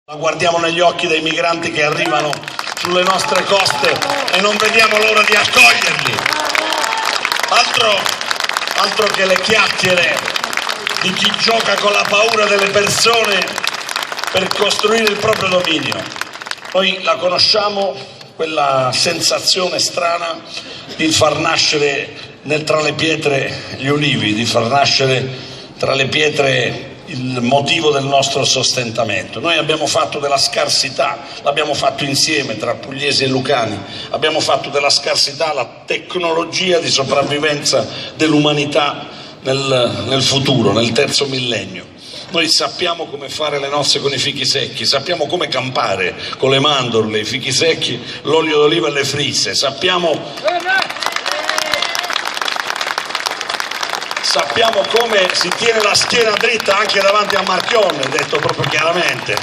La guardiamo negli occhi dei migranti che arrivano sulle nostre coste e non vediamo l'ora di accoglierli. Altro che le chiacchiere di chi gioca con la paura delle persone per costruire il proprio dominio. Noi la conosciamo, quella sensazione strana di far nascere tra le pietre gli ulivi, di far nascere tra le pietre il motivo del nostro sostentamento. Noi abbiamo fatto della scarsità, l'abbiamo fatto insieme tra pugliesi e lucani, abbiamo fatto della scarsità la tecnologia di sopravvivenza dell'umanità nel futuro, nel terzo millennio. Noi sappiamo come fare le nozze con i fichi secchi, sappiamo come campare con le mandorle, i fichi secchi, l'olio d'oliva e le frisse, sappiamo come si tiene la schiena dritta anche davanti a Marchionne, detto proprio chiaramente,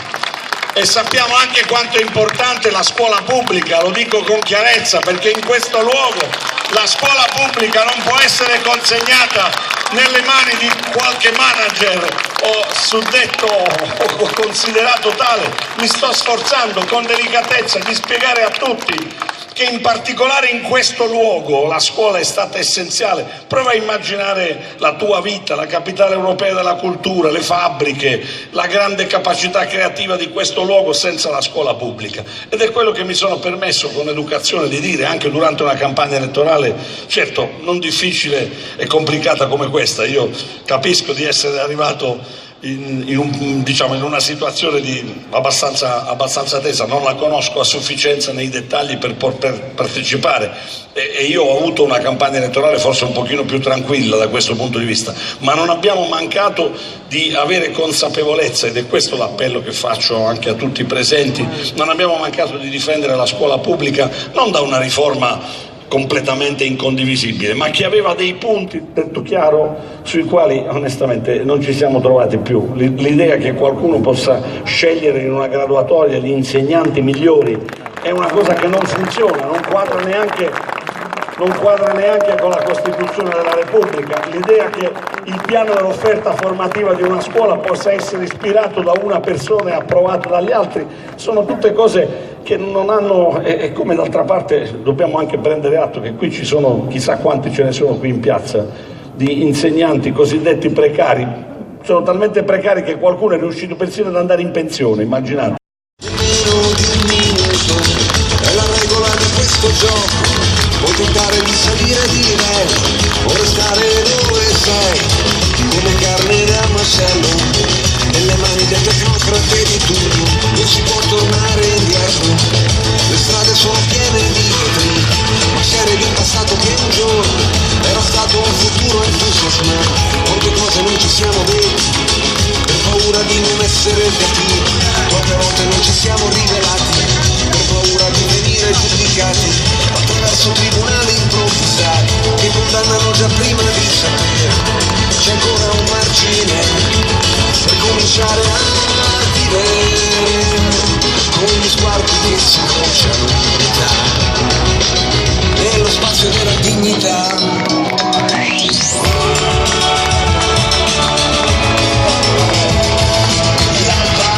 e sappiamo anche quanto è importante la scuola pubblica, lo dico con chiarezza, perché in questo luogo la scuola pubblica non può essere consegnata nelle mani di qualche manager o suddetto o considerato tale. Mi sto sforzando con delicatezza di spiegare a tutti che in particolare in questo luogo la scuola è stata essenziale. Prova a immaginare la tua vita, la capitale europea della cultura, le fabbriche, la grande capacità creativa di questo luogo senza la scuola pubblica. Ed è quello che mi sono permesso con educazione di dire anche durante una campagna elettorale, certo non difficile e complicata come questa. Io capisco di essere arrivato in una situazione abbastanza tesa, non la conosco a sufficienza nei dettagli per poter partecipare e io ho avuto una campagna elettorale forse un pochino più tranquilla da questo punto di vista, ma non abbiamo mancato di avere consapevolezza, ed è questo l'appello che faccio anche a tutti i presenti, non abbiamo mancato di difendere la scuola pubblica non da una riforma completamente incondivisibile, ma che aveva dei punti, detto chiaro, sui quali onestamente non ci siamo trovati più. L'idea che qualcuno possa scegliere in una graduatoria gli insegnanti migliori è una cosa che non funziona, non quadra neanche con la Costituzione della Repubblica. L'idea che il piano dell'offerta formativa di una scuola possa essere ispirato da una persona e approvato dagli altri, sono tutte cose che non hanno, e come d'altra parte dobbiamo anche prendere atto che qui ci sono, chissà quanti ce ne sono qui in piazza, di insegnanti cosiddetti precari, sono talmente precari che qualcuno è riuscito persino ad andare in pensione, immaginate. Meno di un minuto è la regola di questo gioco, puoi tentare di salire di livello o restare dove sei, come carne da macello, nelle mani del tecnocrate di turno, non si può tornare indietro, le strade sono piene di vetri, macerie di un passato che un giorno era stato un futuro entusiasmante, quante cose non ci siamo detti, per paura di non essere capiti.